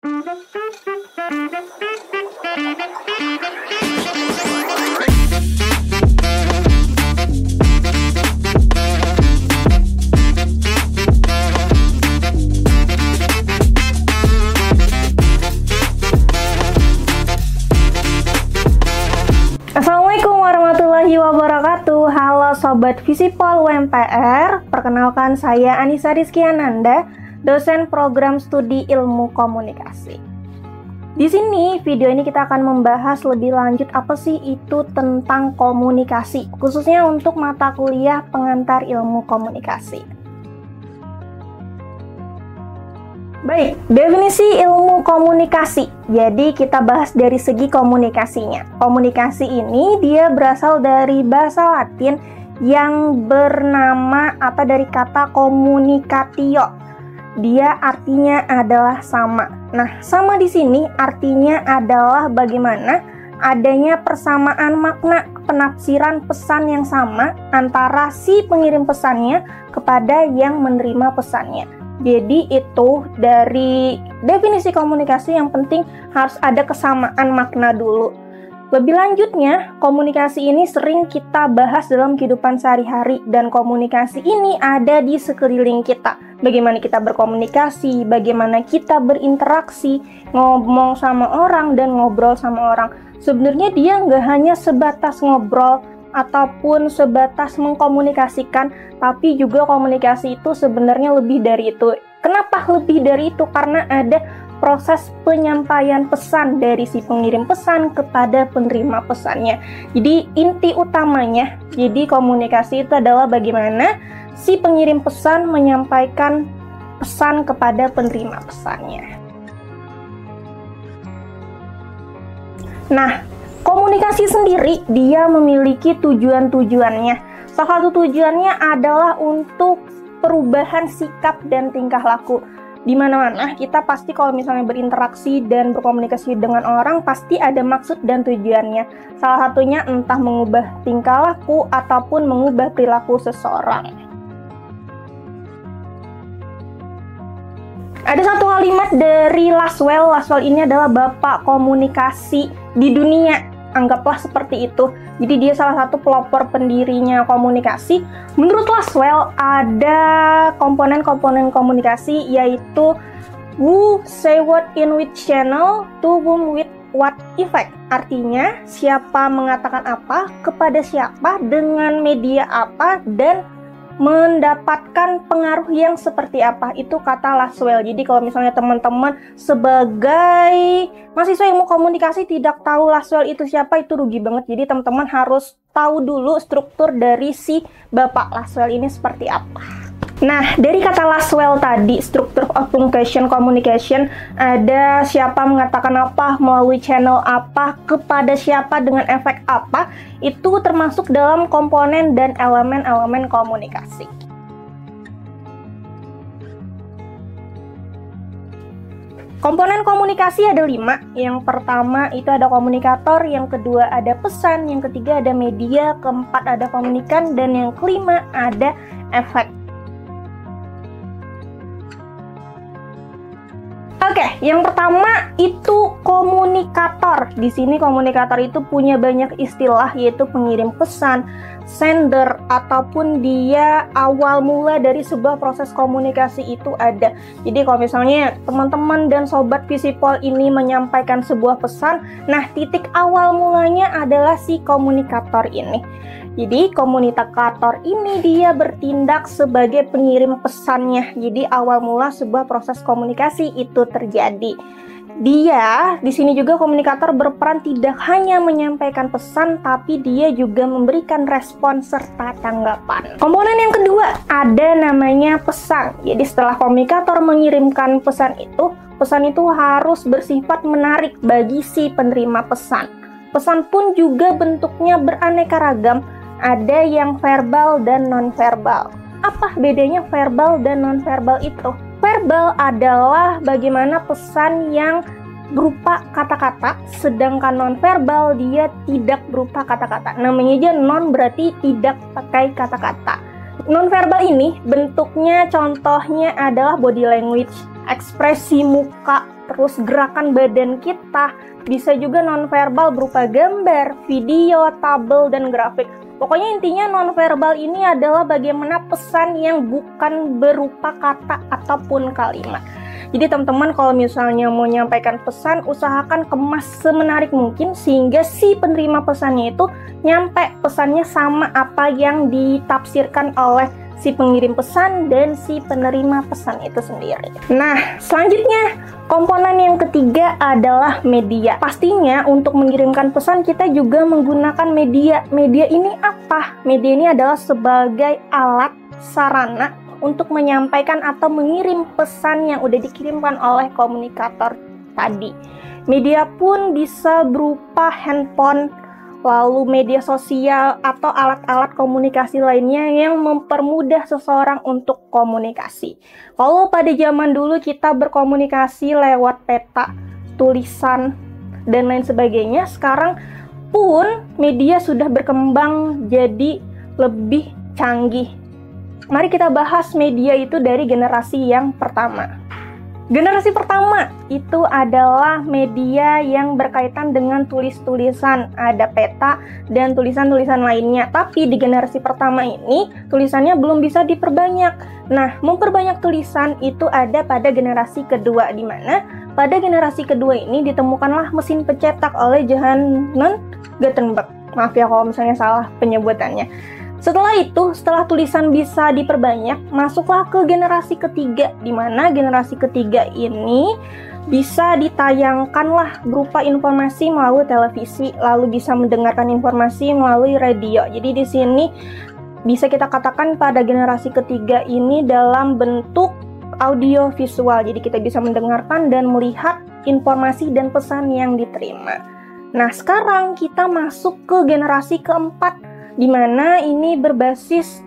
Assalamualaikum warahmatullahi wabarakatuh. Halo Sobat Visipol UMPR, perkenalkan saya Anissa Rizkyananda, dosen program studi ilmu komunikasi. Di sini video ini kita akan membahas lebih lanjut apa sih itu tentang komunikasi, khususnya untuk mata kuliah pengantar ilmu komunikasi. Baik, definisi ilmu komunikasi. Jadi kita bahas dari segi komunikasinya. Komunikasi ini dia berasal dari bahasa Latin yang bernama atau dari kata communicatio. Dia artinya adalah sama. Nah, sama di sini artinya adalah bagaimana adanya persamaan makna penafsiran pesan yang sama antara si pengirim pesannya kepada yang menerima pesannya. Jadi itu dari definisi komunikasi yang penting harus ada kesamaan makna dulu. Lebih lanjutnya, komunikasi ini sering kita bahas dalam kehidupan sehari-hari dan komunikasi ini ada di sekeliling kita. Bagaimana kita berkomunikasi, bagaimana kita berinteraksi, ngomong sama orang dan ngobrol sama orang. Sebenarnya dia nggak hanya sebatas ngobrol ataupun sebatas mengkomunikasikan, tapi juga komunikasi itu sebenarnya lebih dari itu. Kenapa lebih dari itu? Karena ada proses penyampaian pesan dari si pengirim pesan kepada penerima pesannya. Jadi inti utamanya, jadi komunikasi itu adalah bagaimana si pengirim pesan menyampaikan pesan kepada penerima pesannya. Nah, komunikasi sendiri dia memiliki tujuan-tujuannya. Salah satu tujuannya adalah untuk perubahan sikap dan tingkah laku. Di mana-mana kita pasti kalau misalnya berinteraksi dan berkomunikasi dengan orang pasti ada maksud dan tujuannya. Salah satunya entah mengubah tingkah laku ataupun mengubah perilaku seseorang. Ada satu kalimat dari Laswell. Laswell ini adalah bapak komunikasi di dunia. Anggaplah seperti itu. Jadi dia salah satu pelopor pendirinya komunikasi. Menurut Laswell ada komponen-komponen komunikasi yaitu who, say what, in which channel, to whom, with what effect. Artinya siapa mengatakan apa, kepada siapa, dengan media apa, dan mendapatkan pengaruh yang seperti apa. Itu kata Laswell. Jadi kalau misalnya teman-teman sebagai mahasiswa yang mau komunikasi tidak tahu Laswell itu siapa, itu rugi banget. Jadi teman-teman harus tahu dulu struktur dari si Bapak Laswell ini seperti apa. Nah, dari kata Laswell tadi, structure of communication, ada siapa mengatakan apa, melalui channel apa, kepada siapa, dengan efek apa, itu termasuk dalam komponen dan elemen-elemen komunikasi. Komponen komunikasi ada 5. Yang pertama itu ada komunikator, yang kedua ada pesan, yang ketiga ada media, keempat ada komunikan, dan yang kelima ada efek. Oke, yang pertama itu komunikator. Di sini komunikator itu punya banyak istilah, yaitu pengirim pesan, sender, ataupun dia awal mula dari sebuah proses komunikasi itu ada. Jadi kalau misalnya teman-teman dan sobat Visipol ini menyampaikan sebuah pesan, nah titik awal mulanya adalah si komunikator ini. Jadi komunikator ini dia bertindak sebagai pengirim pesannya. Jadi awal mula sebuah proses komunikasi itu terjadi. Dia di sini juga komunikator berperan tidak hanya menyampaikan pesan, tapi dia juga memberikan respon serta tanggapan. Komponen yang kedua ada namanya pesan. Jadi setelah komunikator mengirimkan pesan itu harus bersifat menarik bagi si penerima pesan. Pesan pun juga bentuknya beraneka ragam. Ada yang verbal dan non-verbal. Apa bedanya verbal dan non-verbal itu? Verbal adalah bagaimana pesan yang berupa kata-kata, sedangkan non-verbal dia tidak berupa kata-kata. Namanya aja non berarti tidak pakai kata-kata. Non-verbal ini bentuknya contohnya adalah body language, ekspresi muka, terus gerakan badan kita, bisa juga nonverbal berupa gambar, video, tabel, dan grafik. Pokoknya intinya nonverbal ini adalah bagaimana pesan yang bukan berupa kata ataupun kalimat. Jadi teman-teman kalau misalnya mau menyampaikan pesan, usahakan kemas semenarik mungkin sehingga si penerima pesannya itu nyampe pesannya sama apa yang ditafsirkan oleh si pengirim pesan dan si penerima pesan itu sendiri. Nah, selanjutnya komponen yang ketiga adalah media. Pastinya untuk mengirimkan pesan kita juga menggunakan media. Media ini apa? Media ini adalah sebagai alat sarana untuk menyampaikan atau mengirim pesan yang udah dikirimkan oleh komunikator tadi. Media pun bisa berupa handphone, lalu media sosial atau alat-alat komunikasi lainnya yang mempermudah seseorang untuk komunikasi. Kalau pada zaman dulu kita berkomunikasi lewat peta, tulisan, dan lain sebagainya, sekarang pun media sudah berkembang jadi lebih canggih. Mari kita bahas media itu dari generasi yang pertama. Generasi pertama itu adalah media yang berkaitan dengan tulis-tulisan, ada peta dan tulisan-tulisan lainnya. Tapi di generasi pertama ini tulisannya belum bisa diperbanyak. Nah, memperbanyak tulisan itu ada pada generasi kedua, di mana pada generasi kedua ini ditemukanlah mesin pencetak oleh Johannes Gutenberg. Maaf ya kalau misalnya salah penyebutannya. Setelah itu, setelah tulisan bisa diperbanyak, masuklah ke generasi ketiga, di mana generasi ketiga ini bisa ditayangkanlah berupa informasi melalui televisi, lalu bisa mendengarkan informasi melalui radio. Jadi di sini bisa kita katakan pada generasi ketiga ini dalam bentuk audio visual. Jadi kita bisa mendengarkan dan melihat informasi dan pesan yang diterima. Nah, sekarang kita masuk ke generasi keempat, di mana ini berbasis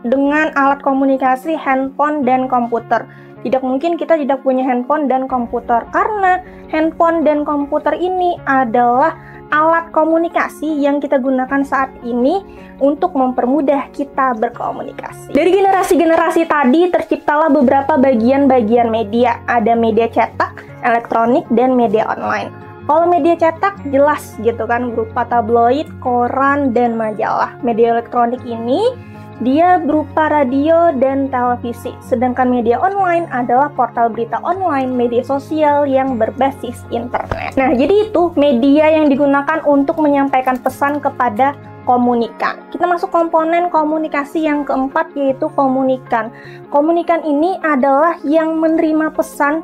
dengan alat komunikasi handphone dan komputer. Tidak mungkin kita tidak punya handphone dan komputer, karena handphone dan komputer ini adalah alat komunikasi yang kita gunakan saat ini untuk mempermudah kita berkomunikasi. Dari generasi-generasi tadi terciptalah beberapa bagian-bagian media. Ada media cetak, elektronik, dan media online. Kalau media cetak jelas gitu kan, berupa tabloid, koran, dan majalah. Media elektronik ini dia berupa radio dan televisi. Sedangkan media online adalah portal berita online, media sosial yang berbasis internet. Nah, jadi itu media yang digunakan untuk menyampaikan pesan kepada komunikan. Kita masuk komponen komunikasi yang keempat, yaitu komunikan. Komunikan ini adalah yang menerima pesan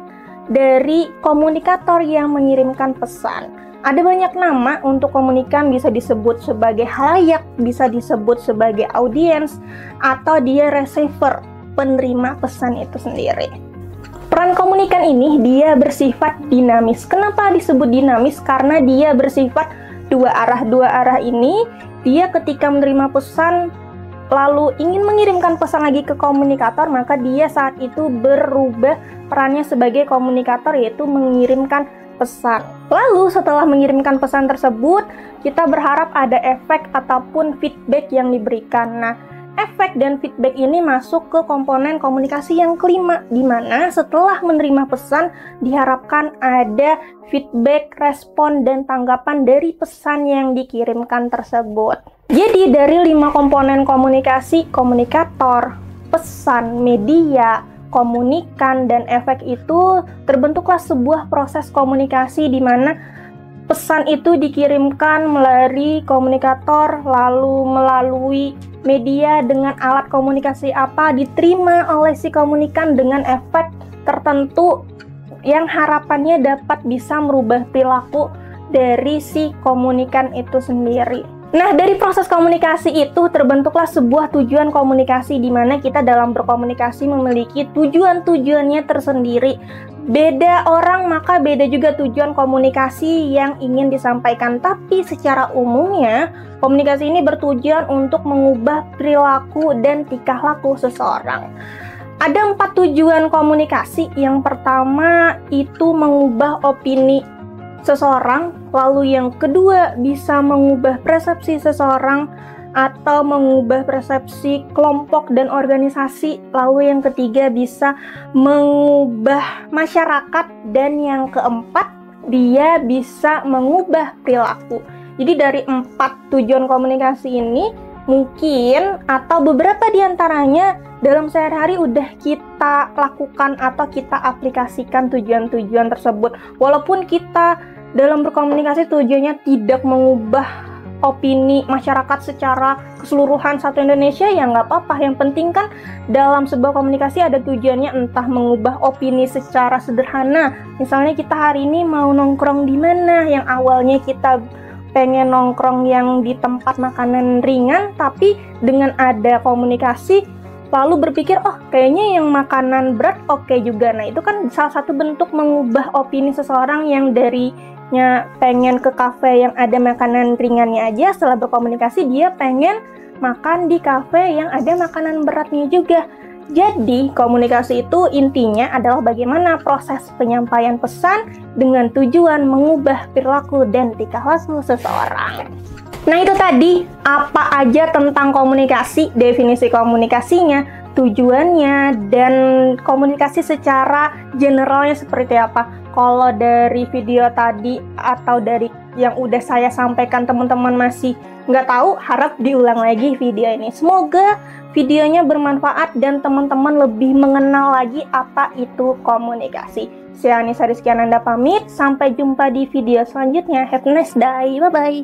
dari komunikator yang mengirimkan pesan. Ada banyak nama untuk komunikan, bisa disebut sebagai halayak, bisa disebut sebagai audiens, atau dia receiver, penerima pesan itu sendiri. Peran komunikan ini dia bersifat dinamis. Kenapa disebut dinamis? Karena dia bersifat dua arah. Dua arah ini dia ketika menerima pesan lalu ingin mengirimkan pesan lagi ke komunikator, maka dia saat itu berubah perannya sebagai komunikator, yaitu mengirimkan pesan. Lalu setelah mengirimkan pesan tersebut, kita berharap ada efek ataupun feedback yang diberikan. Nah, efek dan feedback ini masuk ke komponen komunikasi yang kelima, di mana setelah menerima pesan diharapkan ada feedback, respon, dan tanggapan dari pesan yang dikirimkan tersebut. Jadi dari 5 komponen komunikasi, komunikator, pesan, media, komunikan, dan efek itu terbentuklah sebuah proses komunikasi di mana pesan itu dikirimkan melalui komunikator, lalu melalui media dengan alat komunikasi apa, diterima oleh si komunikan dengan efek tertentu yang harapannya dapat bisa merubah perilaku dari si komunikan itu sendiri. Nah, dari proses komunikasi itu terbentuklah sebuah tujuan komunikasi, di mana kita dalam berkomunikasi memiliki tujuan-tujuannya tersendiri. Beda orang, maka beda juga tujuan komunikasi yang ingin disampaikan. Tapi secara umumnya, komunikasi ini bertujuan untuk mengubah perilaku dan tingkah laku seseorang. Ada 4 tujuan komunikasi. Yang pertama itu mengubah opini seseorang, lalu yang kedua bisa mengubah persepsi seseorang, atau mengubah persepsi kelompok dan organisasi. Lalu yang ketiga bisa mengubah masyarakat, dan yang keempat dia bisa mengubah perilaku. Jadi dari 4 tujuan komunikasi ini mungkin atau beberapa diantaranya dalam sehari-hari udah kita lakukan atau kita aplikasikan tujuan-tujuan tersebut. Walaupun kita dalam berkomunikasi tujuannya tidak mengubah opini masyarakat secara keseluruhan satu Indonesia, ya nggak apa-apa. Yang penting kan dalam sebuah komunikasi ada tujuannya, entah mengubah opini secara sederhana. Misalnya kita hari ini mau nongkrong di mana, yang awalnya kita pengen nongkrong yang di tempat makanan ringan, tapi dengan ada komunikasi lalu berpikir, oh kayaknya yang makanan berat oke juga. Nah itu kan salah satu bentuk mengubah opini seseorang yang darinya pengen ke kafe yang ada makanan ringannya aja, setelah berkomunikasi dia pengen makan di kafe yang ada makanan beratnya juga. Jadi komunikasi itu intinya adalah bagaimana proses penyampaian pesan dengan tujuan mengubah perilaku dan tingkah laku seseorang. Nah itu tadi apa aja tentang komunikasi, definisi komunikasinya, tujuannya, dan komunikasi secara generalnya seperti apa. Kalau dari video tadi atau dari yang udah saya sampaikan teman-teman masih nggak tahu, harap diulang lagi video ini. Semoga videonya bermanfaat dan teman-teman lebih mengenal lagi apa itu komunikasi. Saya Anissa Rizkyananda pamit, sampai jumpa di video selanjutnya. Have a nice day, bye-bye.